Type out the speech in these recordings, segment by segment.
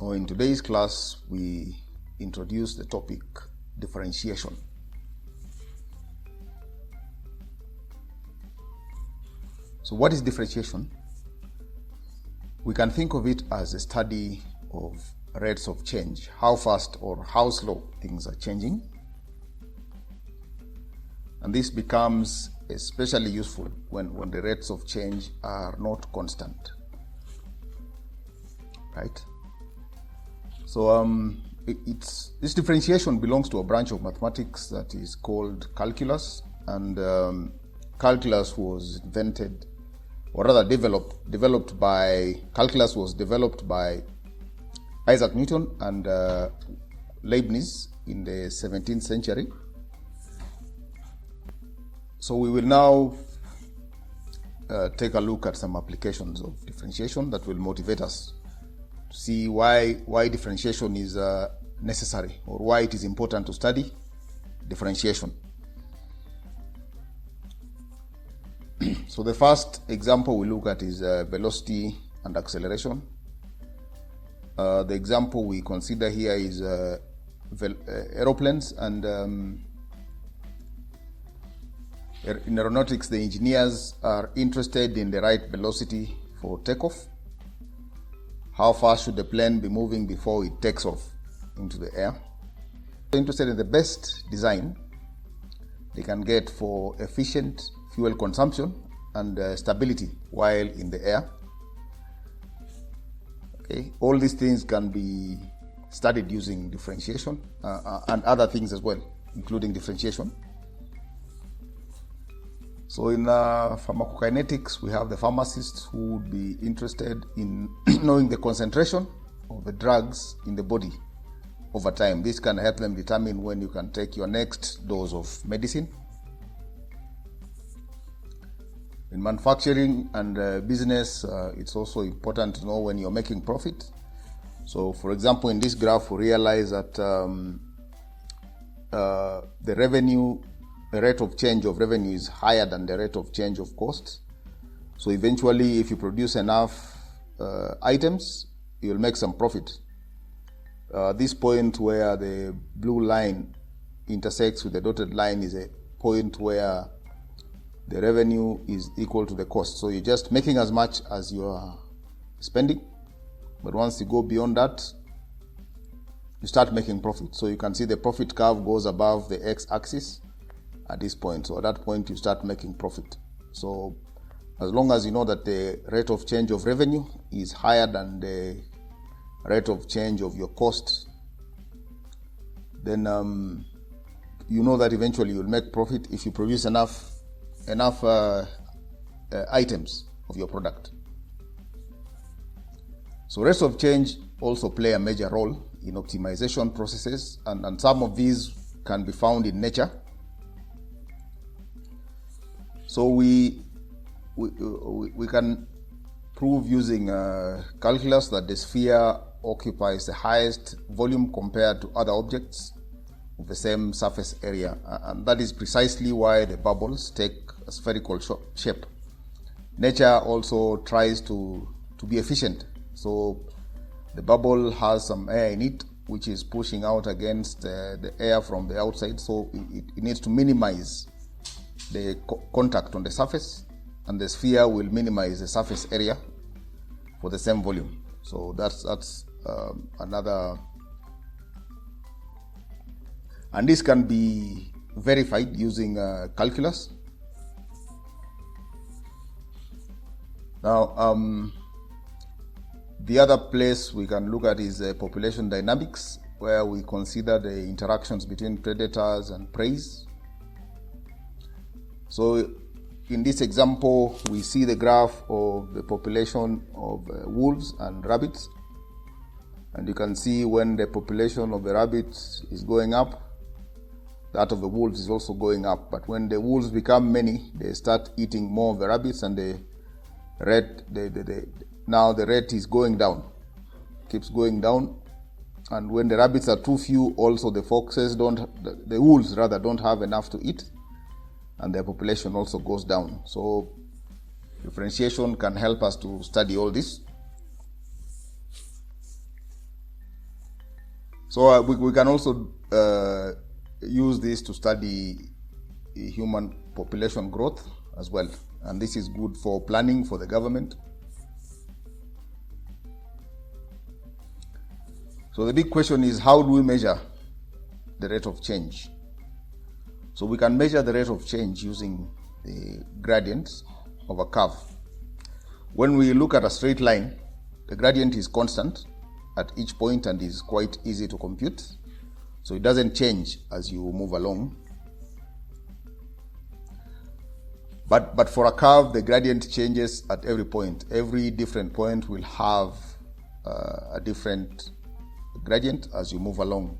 So in today's class, we introduce the topic differentiation. So what is differentiation? We can think of it as a study of rates of change, how fast or how slow things are changing. And this becomes especially useful when the rates of change are not constant, right? So this differentiation belongs to a branch of mathematics that is called calculus, and calculus was invented, or rather developed by Isaac Newton and Leibniz in the 17th century. So we will now take a look at some applications of differentiation that will motivate us to see why differentiation is necessary, or why it is important to study differentiation. So the first example we look at is velocity and acceleration. The example we consider here is aeroplanes, and in aeronautics, the engineers are interested in the right velocity for takeoff. How fast should the plane be moving before it takes off into the air? They're interested in the best design they can get for efficient fuel consumption and stability while in the air. Okay, all these things can be studied using differentiation and other things as well, including differentiation. So in pharmacokinetics, we have the pharmacists who would be interested in knowing the concentration of the drugs in the body over time. This can help them determine when you can take your next dose of medicine. In manufacturing and business, it's also important to know when you're making profit. So, for example, in this graph, we realize that the rate of change of revenue is higher than the rate of change of costs. So eventually, if you produce enough items, you'll make some profit. This point where the blue line intersects with the dotted line is a point where the revenue is equal to the cost. So you're just making as much as you are spending, but once you go beyond that, you start making profit. So you can see the profit curve goes above the x-axis at this point. So at that point, you start making profit. So as long as you know that the rate of change of revenue is higher than the rate of change of your cost, then you know that eventually you'll make profit if you produce enough items of your product. So rates of change also play a major role in optimization processes, and some of these can be found in nature. So we can prove using calculus that the sphere occupies the highest volume compared to other objects of the same surface area, and that is precisely why the bubbles take a spherical shape. Nature also tries to be efficient, so the bubble has some air in it which is pushing out against the air from the outside, so it needs to minimize the contact on the surface, and the sphere will minimize the surface area for the same volume. So that's another, and this can be verified using calculus. Now, the other place we can look at is population dynamics, where we consider the interactions between predators and prey. So in this example, we see the graph of the population of wolves and rabbits. And you can see when the population of the rabbits is going up, that of the wolves is also going up. But when the wolves become many, they start eating more of the rabbits, and now the rate is going down, keeps going down. And when the rabbits are too few, also the wolves don't have enough to eat, and their population also goes down. So differentiation can help us to study all this. So we can also use this to study human population growth as well. And this is good for planning for the government. So the big question is, how do we measure the rate of change? So we can measure the rate of change using the gradient of a curve. When we look at a straight line, the gradient is constant at each point and is quite easy to compute. So it doesn't change as you move along. But for a curve, the gradient changes at every point. Every different point will have a different gradient as you move along.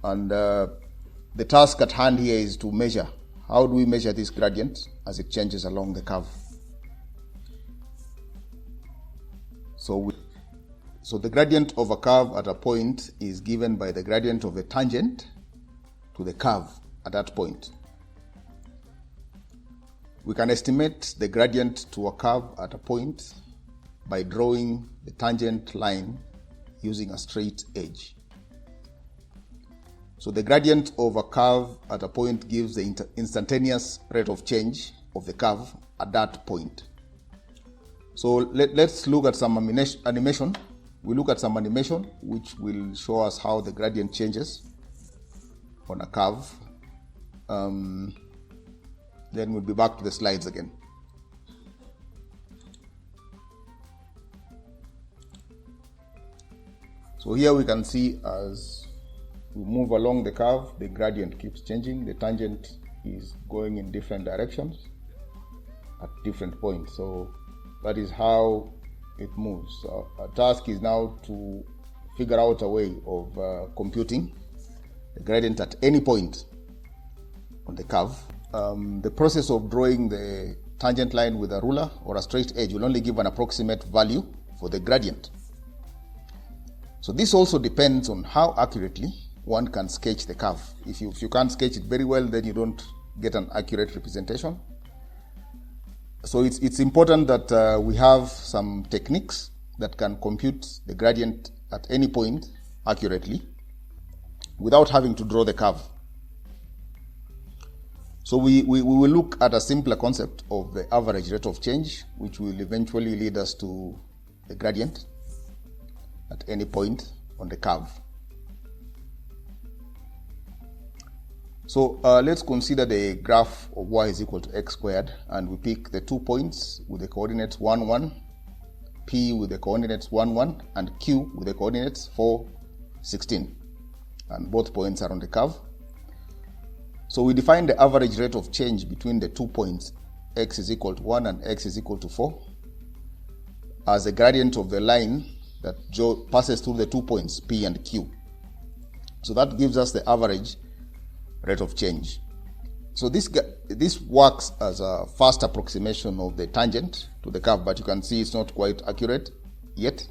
And the task at hand here is to measure. How do we measure this gradient as it changes along the curve? So the gradient of a curve at a point is given by the gradient of the tangent to the curve at that point. We can estimate the gradient to a curve at a point by drawing the tangent line using a straight edge. So the gradient of a curve at a point gives the instantaneous rate of change of the curve at that point. So let's look at some animation. We look at some animation which will show us how the gradient changes on a curve. Then we'll be back to the slides again. So here we can see as we move along the curve, the gradient keeps changing. The tangent is going in different directions at different points. So that is how it moves. So our task is now to figure out a way of computing the gradient at any point on the curve. The process of drawing the tangent line with a ruler or a straight edge will only give an approximate value for the gradient. So this also depends on how accurately one can sketch the curve. If you can't sketch it very well, then you don't get an accurate representation. So it's important that we have some techniques that can compute the gradient at any point accurately without having to draw the curve. So we will look at a simpler concept of the average rate of change, which will eventually lead us to the gradient at any point on the curve. So let's consider the graph of y is equal to x squared, and we pick the 2 points with the coordinates 1, 1, p with the coordinates 1, 1, and q with the coordinates 4, 16. And both points are on the curve. So we define the average rate of change between the 2 points, x is equal to 1 and x is equal to 4, as the gradient of the line that passes through the 2 points, p and q. So that gives us the average rate of change. So this works as a fast approximation of the tangent to the curve, but you can see it's not quite accurate yet.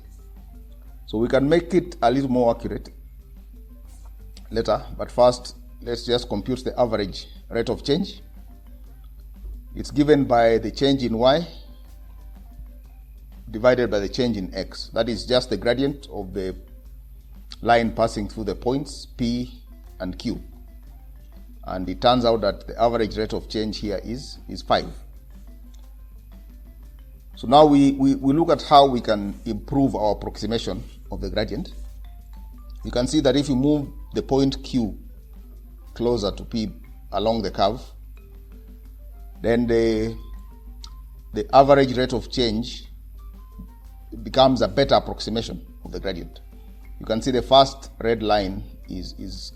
So we can make it a little more accurate later, but first let's just compute the average rate of change. It's given by the change in y divided by the change in x. That is just the gradient of the line passing through the points p and q. And it turns out that the average rate of change here is 5. So now we look at how we can improve our approximation of the gradient. You can see that if you move the point q closer to p along the curve, then the average rate of change becomes a better approximation of the gradient. You can see the first red line is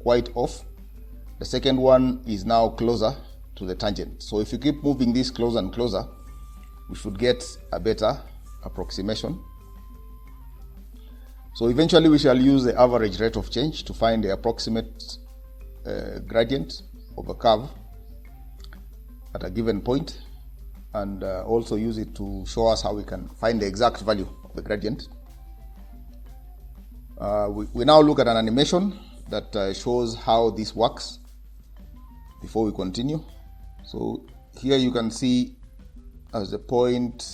quite off. The second one is now closer to the tangent. So if you keep moving this closer and closer, we should get a better approximation. So eventually we shall use the average rate of change to find the approximate gradient of a curve at a given point, and also use it to show us how we can find the exact value of the gradient. We now look at an animation that shows how this works before we continue. So here you can see as the point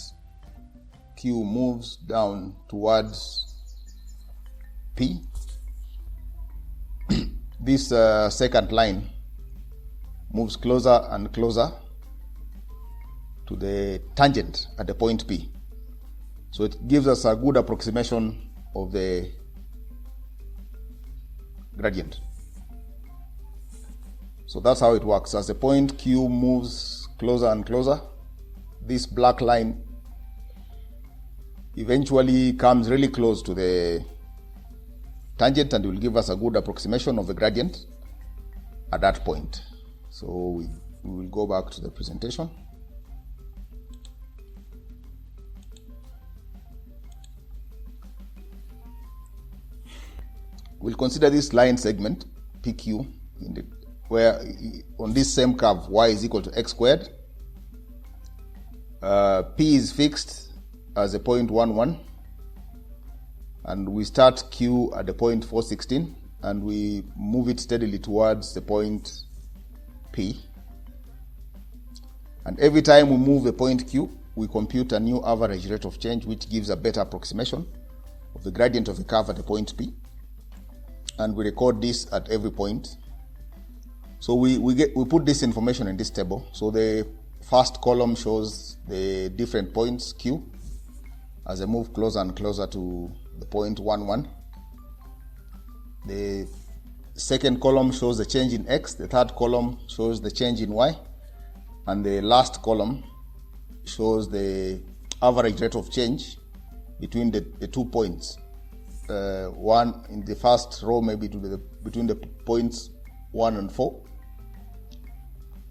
Q moves down towards P. This second line moves closer and closer to the tangent at the point P. So it gives us a good approximation of the gradient. So that's how it works. As the point Q moves closer and closer, this black line eventually comes really close to the tangent and will give us a good approximation of the gradient at that point. So we will go back to the presentation. We'll consider this line segment PQ where on this same curve y is equal to x squared. P is fixed as a point 1, 1, and we start Q at the point 416 and we move it steadily towards the point P. And every time we move the point Q, we compute a new average rate of change, which gives a better approximation of the gradient of the curve at the point P. And we record this at every point. So we put this information in this table. So the first column shows the different points Q as they move closer and closer to the point 1, 1. The second column shows the change in X. The third column shows the change in Y. And the last column shows the average rate of change between the 2 points. One in the first row maybe between the points 1 and 4,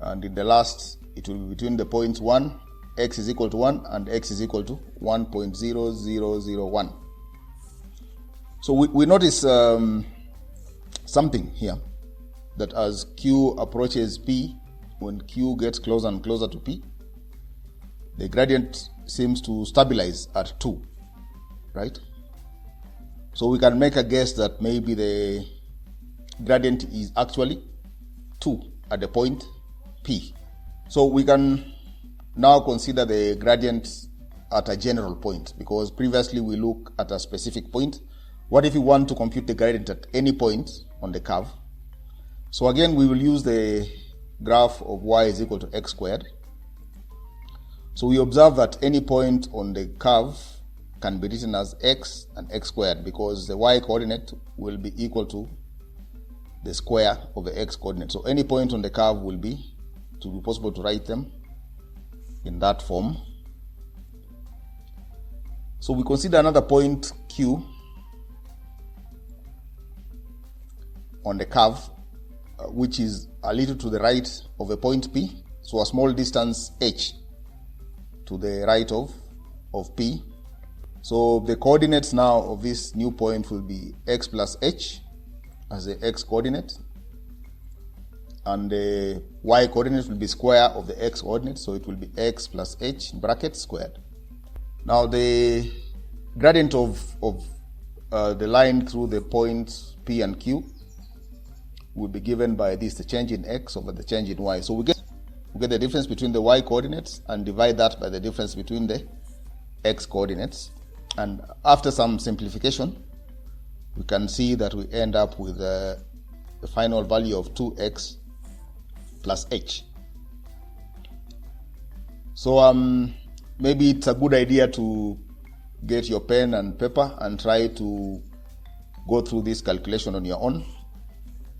and in the last it will be between the points 1, x is equal to 1, and x is equal to 1.0001. So we notice something here, that as Q approaches P, when Q gets closer and closer to P, the gradient seems to stabilize at 2, right? So we can make a guess that maybe the gradient is actually 2 at the point P. So we can now consider the gradient at a general point, because previously we look at a specific point. What if we want to compute the gradient at any point on the curve? So again, we will use the graph of y is equal to x squared. So we observe that any point on the curve can be written as x and x squared, because the y coordinate will be equal to the square of the x coordinate. So any point on the curve will be possible to write them in that form. So we consider another point Q on the curve, which is a little to the right of a point P, so a small distance h to the right of P. So the coordinates now of this new point will be x plus h as the x coordinate, and the y coordinate will be square of the x coordinate, so it will be x plus h bracket squared. Now the gradient of the line through the points P and Q will be given by this, the change in x over the change in y. So we get the difference between the y coordinates and divide that by the difference between the x coordinates. And after some simplification, we can see that we end up with the final value of 2x plus h. So maybe it's a good idea to get your pen and paper and try to go through this calculation on your own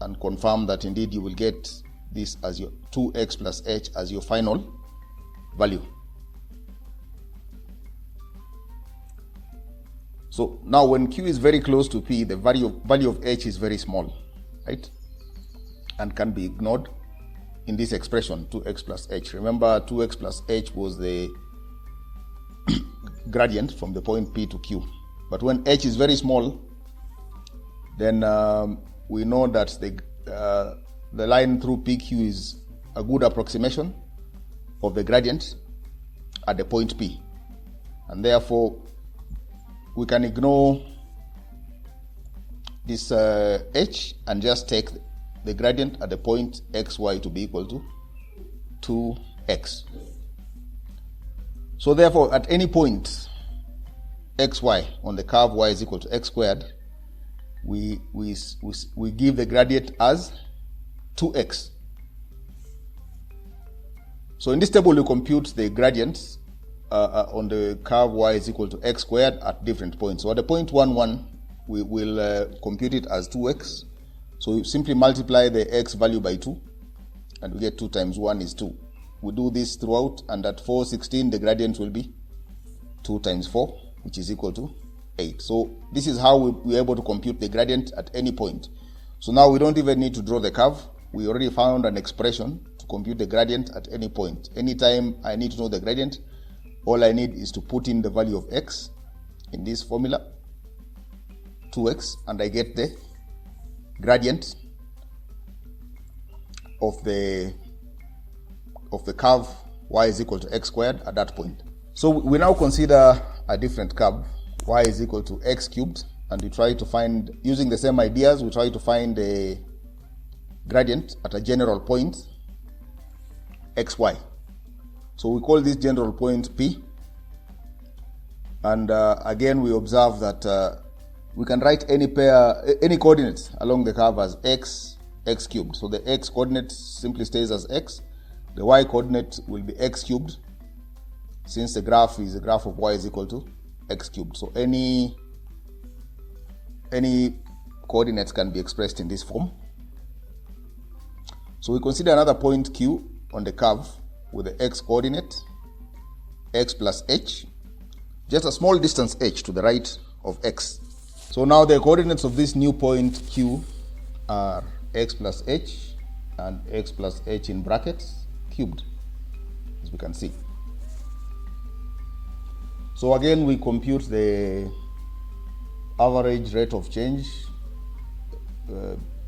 and confirm that indeed you will get this as your 2x plus h as your final value. So now when Q is very close to P, the value of h is very small, right? And can be ignored in this expression, 2x plus h. Remember, 2x plus h was the gradient from the point P to Q. But when h is very small, then we know that the line through PQ is a good approximation of the gradient at the point P. And therefore, we can ignore this h and just take the gradient at the point xy to be equal to 2x. So therefore, at any point xy on the curve y is equal to x squared, we give the gradient as 2x. So in this table, we compute the gradients on the curve y is equal to x squared at different points. So at the point 1, 1, we will compute it as 2x. So we simply multiply the x value by 2, and we get 2 times 1 is 2. We do this throughout, and at 4, 16, the gradient will be 2 times 4, which is equal to 8. So this is how we're able to compute the gradient at any point. So now we don't even need to draw the curve. We already found an expression to compute the gradient at any point. Anytime I need to know the gradient, all I need is to put in the value of x in this formula, 2x, and I get the gradient of the curve y is equal to x squared at that point. So we now consider a different curve, y is equal to x cubed, and we try to find, using the same ideas, we try to find a gradient at a general point, xy. So we call this general point P, and again we observe that we can write any coordinates along the curve as x cubed. So the x coordinate simply stays as x, the y coordinate will be x cubed, since the graph is a graph of y is equal to x cubed. So any coordinates can be expressed in this form. So we consider another point Q on the curve with the x coordinate, x plus h, just a small distance h to the right of x. So now the coordinates of this new point Q are x plus h and x plus h in brackets cubed, as we can see. So again, we compute the average rate of change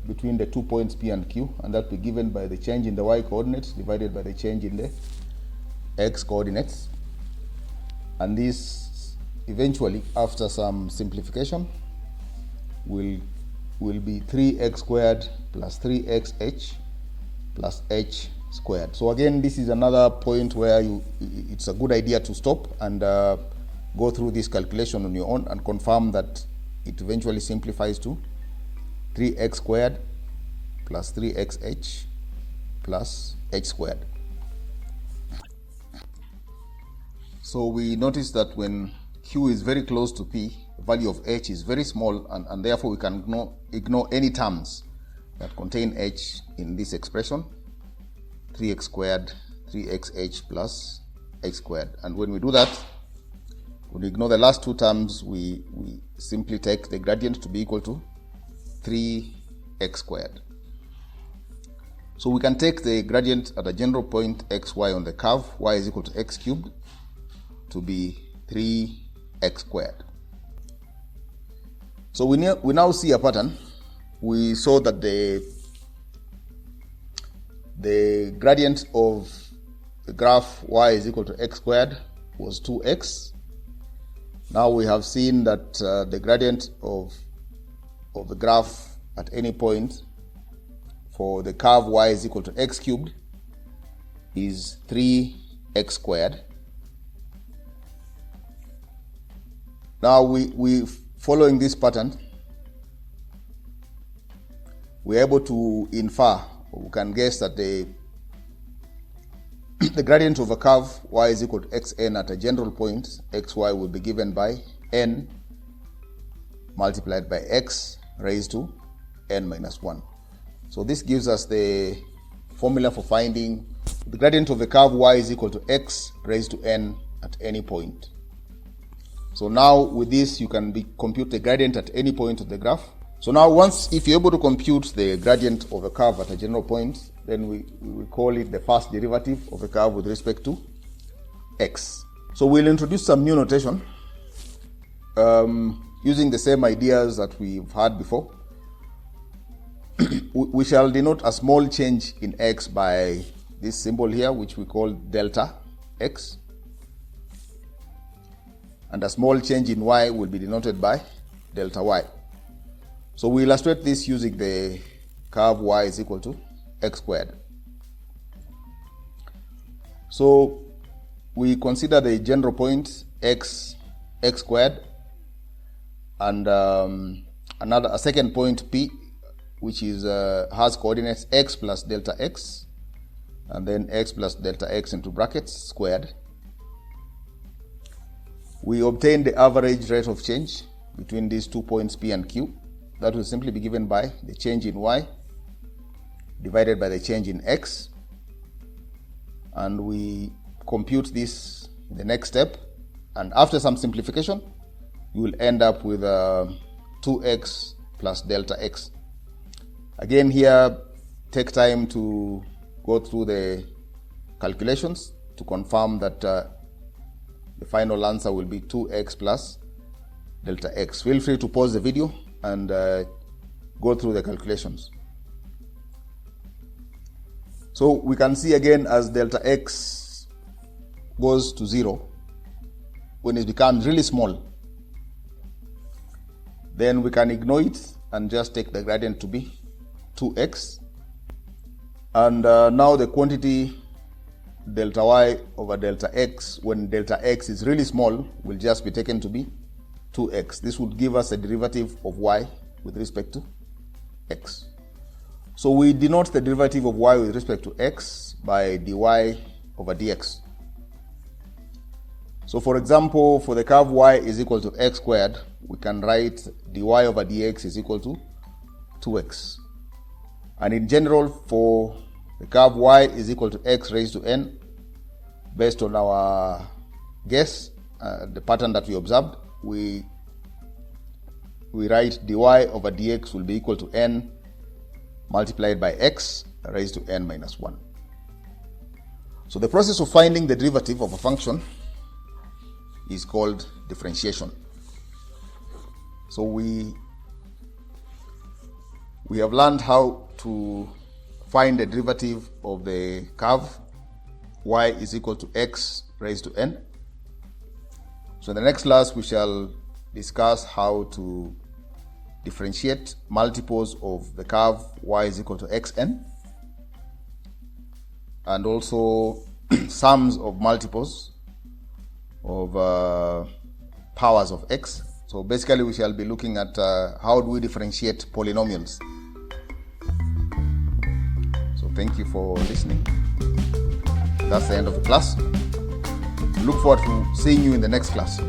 between the 2 points P and Q, and that will be given by the change in the y coordinates divided by the change in the x coordinates. And this eventually, after some simplification, will be 3x squared plus 3xh plus h squared. So again, this is another point where it's a good idea to stop and go through this calculation on your own and confirm that it eventually simplifies to 3x squared plus 3xh plus h squared. So we notice that when Q is very close to P, the value of h is very small, and therefore we can ignore any terms that contain h in this expression, 3x squared, 3xh plus h squared. And when we do that, when we ignore the last two terms, we simply take the gradient to be equal to 3x squared. So we can take the gradient at a general point xy on the curve, y is equal to x cubed, to be 3x squared. So we now see a pattern. We saw that the gradient of the graph y is equal to x squared was 2x. Now we have seen that the gradient of the graph at any point for the curve y is equal to x cubed is 3x squared. Now we following this pattern, we're able to infer, or we can guess that the gradient of a curve y is equal to xn at a general point xy will be given by n multiplied by x raised to n minus 1. So this gives us the formula for finding the gradient of the curve y is equal to x raised to n at any point. So now with this, you can compute the gradient at any point of the graph. So now if you're able to compute the gradient of a curve at a general point, then we call it the first derivative of a curve with respect to x. So we'll introduce some new notation using the same ideas that we've had before. We shall denote a small change in x by this symbol here, which we call delta x. And a small change in y will be denoted by delta y. So we illustrate this using the curve y is equal to x squared. So we consider the general point x squared, and a second point P, which is has coordinates x plus delta x, and then x plus delta x into brackets squared. We obtain the average rate of change between these 2 points P and Q. That will simply be given by the change in y divided by the change in x. And we compute this in the next step. And after some simplification, you will end up with 2x plus delta x. Again, here, take time to go through the calculations to confirm that the final answer will be 2x plus delta x. Feel free to pause the video and go through the calculations. So we can see again, as delta x goes to 0, when it becomes really small, then we can ignore it and just take the gradient to be 2x. And now the quantity delta y over delta x, when delta x is really small, will just be taken to be 2x. This would give us a derivative of y with respect to x. So we denote the derivative of y with respect to x by dy over dx. So for example, for the curve y is equal to x squared, we can write dy over dx is equal to 2x. And in general, for the curve y is equal to x raised to n, based on our guess, the pattern that we observed, we write dy over dx will be equal to n multiplied by x raised to n minus 1. So the process of finding the derivative of a function is called differentiation. So we have learned how to find the derivative of the curve y is equal to x raised to n. So in the next class, we shall discuss how to differentiate multiples of the curve y is equal to xn, and also sums of multiples of powers of x. So basically, we shall be looking at how do we differentiate polynomials. So thank you for listening. That's the end of the class. Look forward to seeing you in the next class.